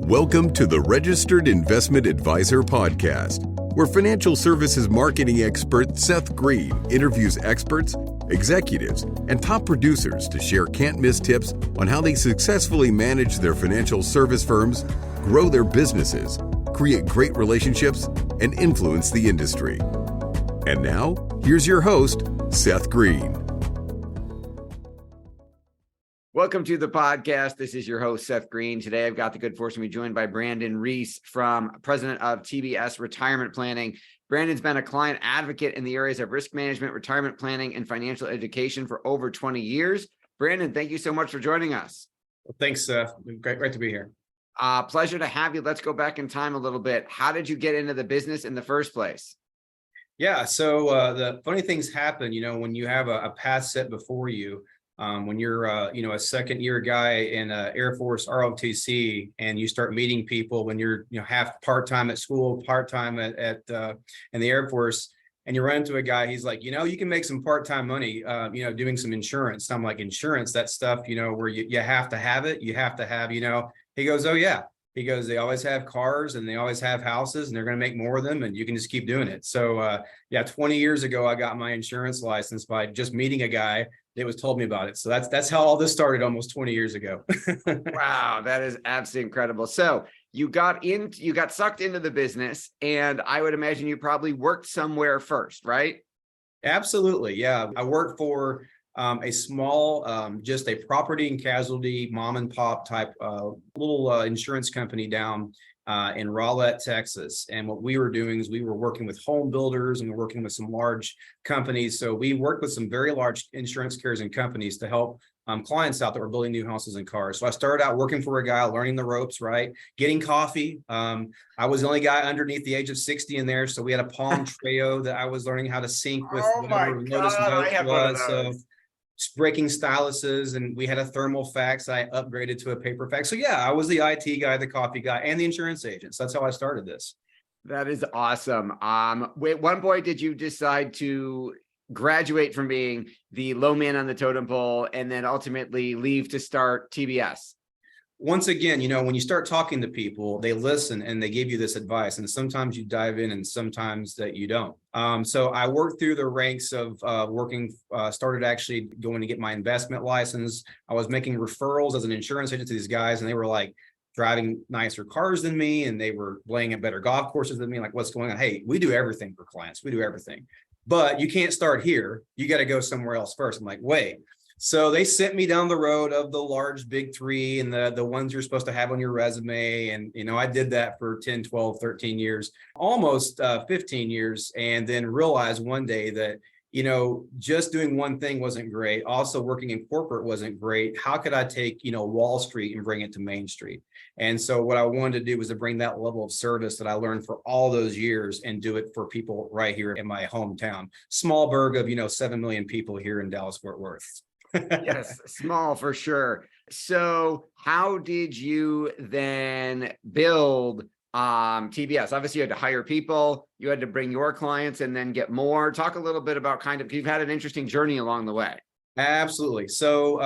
Welcome to the Registered Investment Advisor Podcast, where financial services marketing expert Seth Green interviews experts, executives, and top producers to share can't-miss tips on how they successfully manage their financial service firms, grow their businesses, create great relationships, and influence the industry. And now, here's your host, Seth Green. Welcome to the podcast. This is your host, Seth Green. Today, I've got the good fortune to be joined by Brandon Reese, president of TBS Retirement Planning. Brandon's been a client advocate in the areas of risk management, retirement planning, and financial education for over 20 years. Brandon, thank you so much for joining us. Well, thanks, Seth. Great to be here. Pleasure to have you. Let's go back in time a little bit. How did you get into the business in the first place? Yeah, so the funny things happen, when you have a path set before you. When you're, a second-year guy in Air Force ROTC, and you start meeting people when you're, half part-time at school, part-time in the Air Force, and you run into a guy, he's like, you can make some part-time money, doing some insurance. And I'm like, insurance, that stuff, where you have to have it, you have to have, he goes, oh yeah. He goes, they always have cars and they always have houses and they're going to make more of them and you can just keep doing it. So 20 years ago, I got my insurance license by just meeting a guy that was told me about it. So that's how all this started almost 20 years ago. Wow, that is absolutely incredible. So you got sucked into the business, and I would imagine you probably worked somewhere first, right? Absolutely. Yeah. I worked for a small, just a property and casualty mom and pop type little insurance company down in Rowlett, Texas. And what we were doing is we were working with home builders and we're working with some large companies. So we worked with some very large insurance carriers and companies to help clients out that were building new houses and cars. So I started out working for a guy, learning the ropes, right? Getting coffee. I was the only guy underneath the age of 60 in there. So we had a Palm Treo that I was learning how to sync with whatever Lotus Notes was. So breaking styluses, and we had a thermal fax. I upgraded to a paper fax. So yeah, I was the IT guy, the coffee guy, and the insurance agent. So that's how I started this. That is awesome. At one point, did you decide to graduate from being the low man on the totem pole and then ultimately leave to start TBS? Once again, when you start talking to people, they listen and they give you this advice. And sometimes you dive in and sometimes that you don't. So I worked through the ranks of started actually going to get my investment license. I was making referrals as an insurance agent to these guys, and they were like driving nicer cars than me, and they were playing at better golf courses than me. Like, what's going on? Hey, we do everything for clients. We do everything. But you can't start here. You got to go somewhere else first. I'm like, wait. So they sent me down the road of the large big three and the ones you're supposed to have on your resume. And, I did that for 10, 12, 13 years, almost 15 years, and then realized one day that, just doing one thing wasn't great. Also working in corporate wasn't great. How could I take, Wall Street and bring it to Main Street? And so what I wanted to do was to bring that level of service that I learned for all those years and do it for people right here in my hometown. Small burg of, 7 million people here in Dallas-Fort Worth. Yes, small for sure. So how did you then build TBS? Obviously, you had to hire people, you had to bring your clients and then get more. Talk a little bit about you've had an interesting journey along the way. Absolutely. So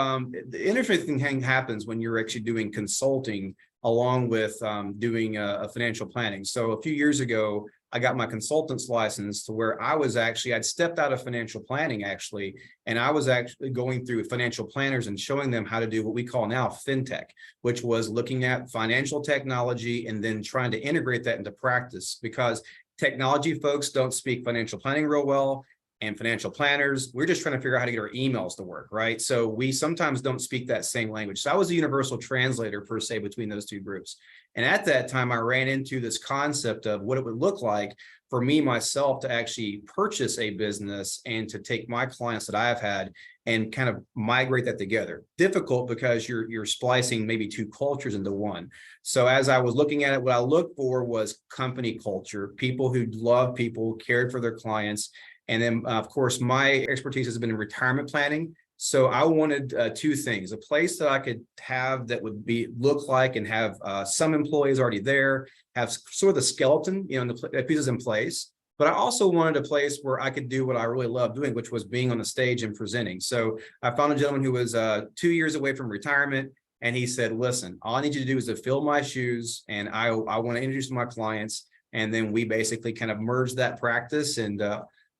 the interesting thing happens when you're actually doing consulting along with doing a financial planning. So a few years ago, I got my consultant's license to where I'd stepped out of financial planning actually, and I was actually going through financial planners and showing them how to do what we call now fintech, which was looking at financial technology and then trying to integrate that into practice, because technology folks don't speak financial planning real well. And financial planners, we're just trying to figure out how to get our emails to work, right? So we sometimes don't speak that same language. So I was a universal translator per se between those two groups. And at that time, I ran into this concept of what it would look like for me, myself, to actually purchase a business and to take my clients that I've had and kind of migrate that together. Difficult because you're splicing maybe two cultures into one. So as I was looking at it, what I looked for was company culture, people who love people, cared for their clients. And then, of course, my expertise has been in retirement planning. So I wanted two things: a place that I could have that would look like and have some employees already there, have sort of the skeleton, and the pieces in place. But I also wanted a place where I could do what I really love doing, which was being on the stage and presenting. So I found a gentleman who was 2 years away from retirement, And he said, listen, all I need you to do is to fill my shoes, and I want to introduce my clients. And then we basically kind of merged that practice. And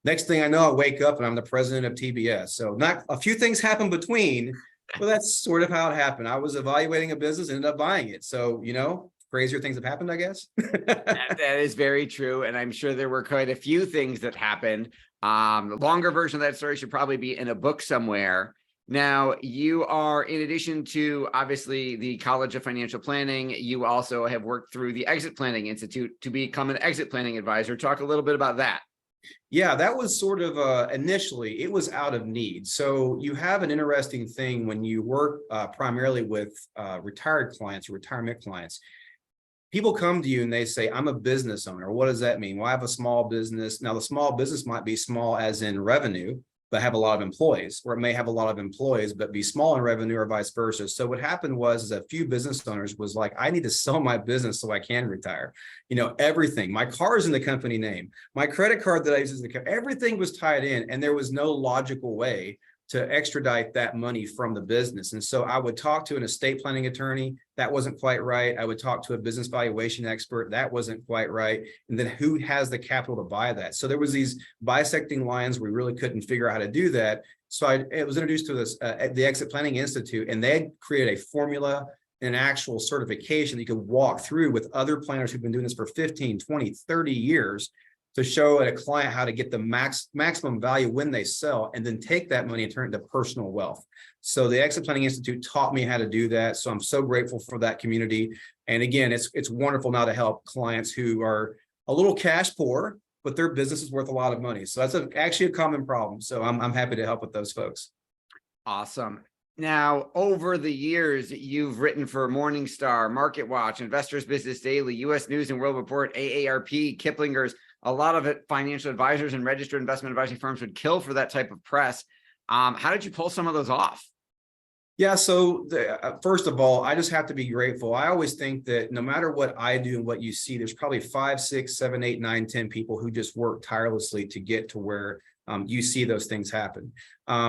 next thing I know, I wake up and I'm the president of TBS. So not a few things happen between, but that's sort of how it happened. I was evaluating a business, ended up buying it. So, crazier things have happened, I guess. That is very true. And I'm sure there were quite a few things that happened. The longer version of that story should probably be in a book somewhere. Now, you are, in addition to obviously the College of Financial Planning, you also have worked through the Exit Planning Institute to become an exit planning advisor. Talk a little bit about that. Yeah, that was sort of initially, it was out of need. So you have an interesting thing when you work primarily with retired clients or retirement clients. People come to you and they say, I'm a business owner. What does that mean? Well, I have a small business. Now, the small business might be small as in revenue, but have a lot of employees, or it may have a lot of employees, but be small in revenue, or vice versa. So what happened was a few business owners was like, I need to sell my business so I can retire. Everything, my car is in the company name, my credit card that I use is everything was tied in, and there was no logical way to extradite that money from the business. And so I would talk to an estate planning attorney. That wasn't quite right. I would talk to a business valuation expert. That wasn't quite right. And then who has the capital to buy that? So there was these bisecting lines. We really couldn't figure out how to do that. So I was introduced to this at the Exit Planning Institute, and they had created a formula, an actual certification that you could walk through with other planners who've been doing this for 15, 20, 30 years to show a client how to get the maximum value when they sell, and then take that money and turn it into personal wealth. So the Exit Planning Institute taught me how to do that. So I'm so grateful for that community. And again, it's wonderful now to help clients who are a little cash poor, but their business is worth a lot of money. So that's actually a common problem. So I'm happy to help with those folks. Awesome. Now, over the years, you've written for Morningstar, MarketWatch, Investors Business Daily, U.S. News and World Report, AARP, Kiplinger's. A lot of it, financial advisors and registered investment advisory firms would kill for that type of press. How did you pull some of those off? Yeah, so first of all, I just have to be grateful. I always think that no matter what I do and what you see, there's probably 5, 6, 7, 8, 9, 10 people who just work tirelessly to get to where you see those things happen.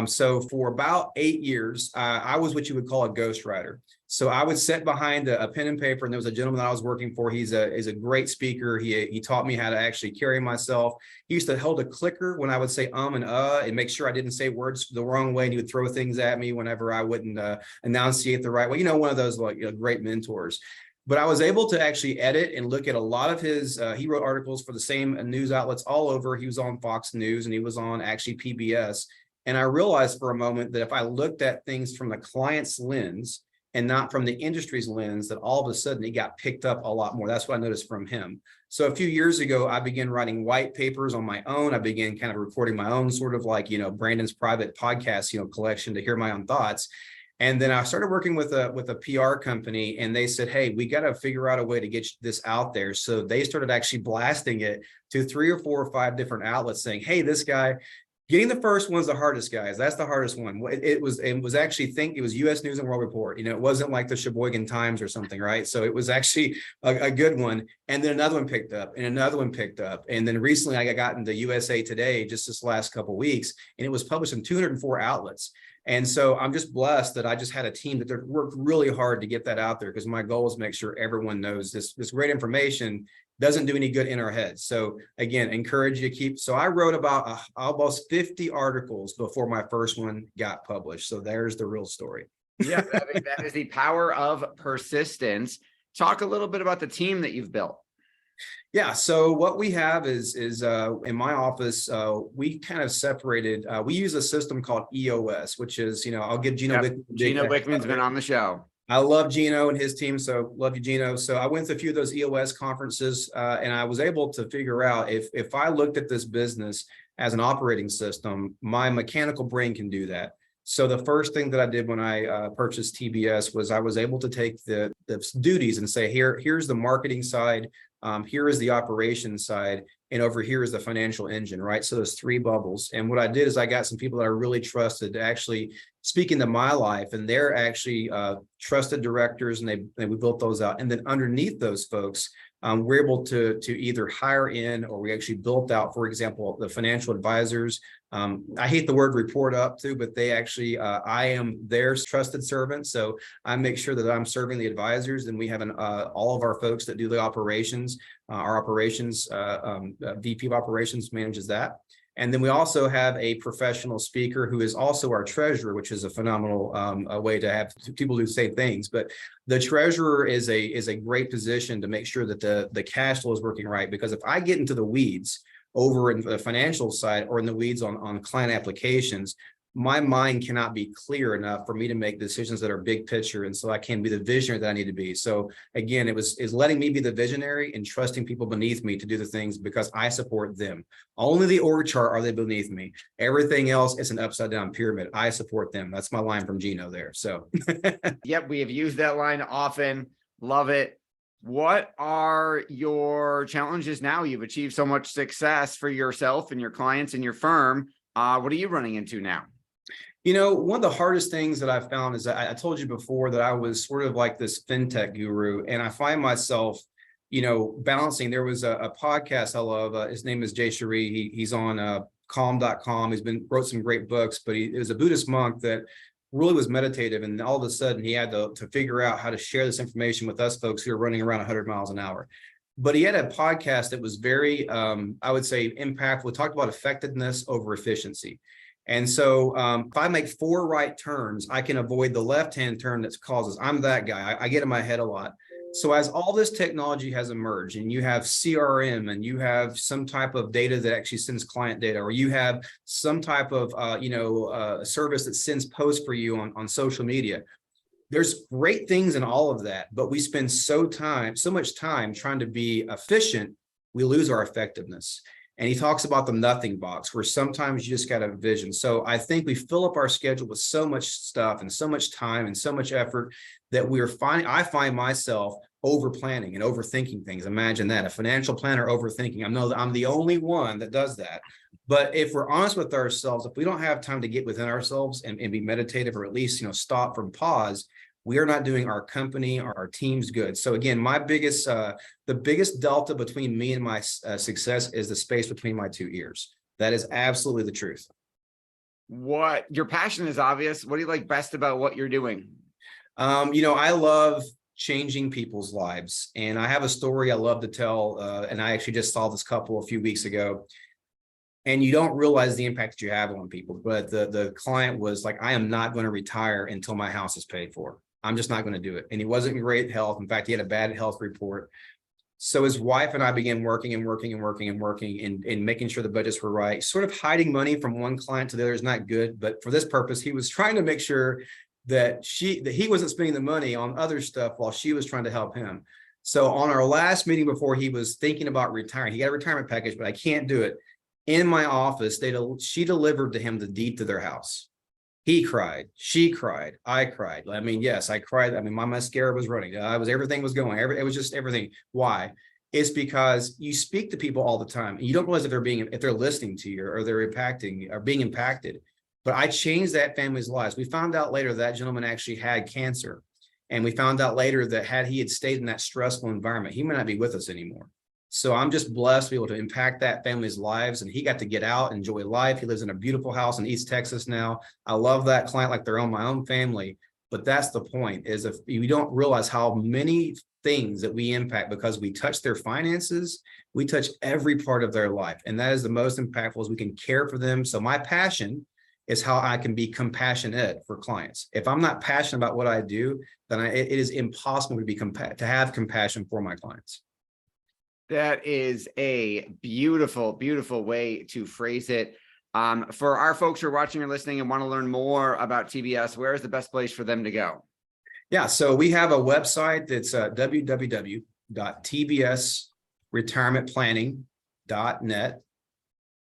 So for about 8 years, I was what you would call a ghostwriter. So I would sit behind a pen and paper, and there was a gentleman that I was working for. He's a great speaker. He taught me how to actually carry myself. He used to hold a clicker when I would say and make sure I didn't say words the wrong way. And he would throw things at me whenever I wouldn't enunciate the right way. One of those great mentors. But I was able to actually edit and look at a lot of his, he wrote articles for the same news outlets all over. He was on Fox News, and he was on actually PBS. And I realized for a moment that if I looked at things from the client's lens and not from the industry's lens, that all of a sudden it got picked up a lot more. That's what I noticed from him. So a few years ago, I began writing white papers on my own. I began kind of recording my own sort of Brandon's private podcast, collection to hear my own thoughts. And then I started working with a PR company, and they said, hey, we got to figure out a way to get this out there. So they started actually blasting it to 3 or 4 or 5 different outlets saying, hey, this guy, getting the first one's the hardest, guys. That's the hardest one. It was actually, it was U.S. News and World Report. It wasn't like the Sheboygan Times or something, right? So it was actually a good one. And then another one picked up, and another one picked up. And then recently I got into USA Today just this last couple of weeks, and it was published in 204 outlets. And so I'm just blessed that I just had a team that worked really hard to get that out there, because my goal is to make sure everyone knows this great information doesn't do any good in our heads. So again, encourage you to keep. So I wrote about almost 50 articles before my first one got published. So there's the real story. Yeah, that is the power of persistence. Talk a little bit about the team that you've built. Yeah, so what we have is in my office, we kind of separated. We use a system called EOS, which is, I'll give Gino. Yep. Gino Wickman's been on the show. I love Gino and his team, so love you, Gino. So I went to a few of those EOS conferences, and I was able to figure out if I looked at this business as an operating system, my mechanical brain can do that. So the first thing that I did when I purchased TBS was I was able to take the duties and say, here's the marketing side, here is the operations side, and over here is the financial engine, right? So there's 3 bubbles. And what I did is I got some people that I really trusted to actually speak into my life, and they're actually trusted directors, and we built those out. And then underneath those folks, we're able to either hire in, or we actually built out, for example, the financial advisors. I hate the word report up to, but they actually, I am their trusted servant. So I make sure that I'm serving the advisors, and we have all of our folks that do the operations. Our operations VP of operations manages that. And then we also have a professional speaker who is also our treasurer, which is a phenomenal way to have people do the same things. But the treasurer is a great position to make sure that the cash flow is working right. Because if I get into the weeds over in the financial side, or in the weeds on client applications, my mind cannot be clear enough for me to make decisions that are big picture. And so I can be the visionary that I need to be. So again, is letting me be the visionary and trusting people beneath me to do the things because I support them. Only the org chart are they beneath me. Everything else is an upside down pyramid. I support them. That's my line from Gino there. So yep, we have used that line often. Love it. What are your challenges now? You've achieved so much success for yourself and your clients and your firm. What are you running into now? One of the hardest things that I've found is that I told you before that I was sort of like this fintech guru, and I find myself, balancing. There was a podcast I love. His name is Jay Sheree. He's on calm.com. He's wrote some great books, but he was a Buddhist monk that really was meditative. And all of a sudden he had to figure out how to share this information with us folks who are running around 100 miles an hour. But he had a podcast that was very, I would say, impactful. It talked about effectiveness over efficiency. And so if I make 4 right turns, I can avoid the left-hand turn that causes, I'm that guy. I get in my head a lot. So as all this technology has emerged, and you have CRM, and you have some type of data that actually sends client data, or you have some type of, service that sends posts for you on social media, there's great things in all of that, but we spend so much time trying to be efficient, we lose our effectiveness. And he talks about the nothing box, where sometimes you just got a vision. So I think we fill up our schedule with so much stuff and so much time and so much effort that I find myself over planning and overthinking things. Imagine that, a financial planner overthinking. I know that I'm the only one that does that. But if we're honest with ourselves, if we don't have time to get within ourselves and be meditative, or at least, stop from pause, we are not doing our company or our teams good. So again, the biggest delta between me and my success is the space between my 2 ears. That is absolutely the truth. What your passion is obvious. What do you like best about what you're doing? I love changing people's lives. And I have a story I love to tell. And I actually just saw this couple a few weeks ago. And you don't realize the impact that you have on people. But the client was like, I am not going to retire until my house is paid for. I'm just not going to do it. And he wasn't in great health. In fact, he had a bad health report. So his wife and I began working and making sure the budgets were right. Sort of hiding money from one client to the other is not good. But for this purpose, he was trying to make sure that he wasn't spending the money on other stuff while she was trying to help him. So on our last meeting before he was thinking about retiring, he got a retirement package, but I can't do it. In my office, she delivered to him the deed to their house. He cried, she cried, I cried. I mean, yes, I cried. I mean, my mascara was running. Everything was going. It was just everything. Why? It's because you speak to people all the time, and you don't realize if they're listening to you, or they're impacting or being impacted. But I changed that family's lives. We found out later that gentleman actually had cancer, and we found out later that had he stayed in that stressful environment, he might not be with us anymore. So I'm just blessed to be able to impact that family's lives. And he got to get out, enjoy life. He lives in a beautiful house in East Texas now. I love that client like they're on my own family. But that's the point, is if you don't realize how many things that we impact because we touch their finances, we touch every part of their life. And that is the most impactful, is we can care for them. So my passion is how I can be compassionate for clients. If I'm not passionate about what I do, then it is impossible to have compassion for my clients. That is a beautiful, beautiful way to phrase it. For our folks who are watching or listening and want to learn more about TBS, where is the best place for them to go? Yeah, so we have a website that's www.tbsretirementplanning.net.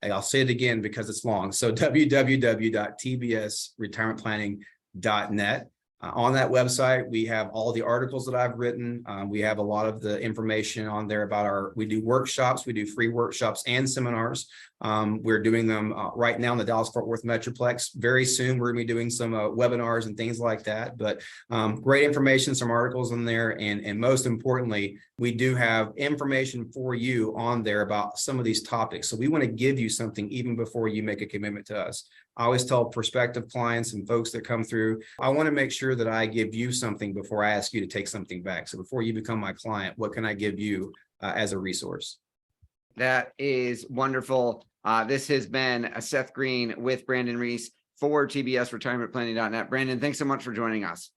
And I'll say it again because it's long. So www.tbsretirementplanning.net. On that website, we have all the articles that I've written. We have a lot of the information on there about we do workshops, we do free workshops and seminars. We're doing them right now in the Dallas-Fort Worth Metroplex. Very soon, we're going to be doing some webinars and things like that. But great information, some articles in there. And most importantly, we do have information for you on there about some of these topics. So we want to give you something even before you make a commitment to us. I always tell prospective clients and folks that come through, I want to make sure that I give you something before I ask you to take something back. So before you become my client, what can I give you as a resource? That is wonderful. This has been Seth Green with Brandon Reese for TBS retirementplanning.net. Brandon, thanks so much for joining us.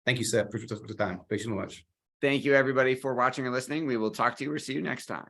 Thank you, Seth. Appreciate the time. Thank you so much. Thank you, everybody, for watching or listening. We will talk to you or see you next time.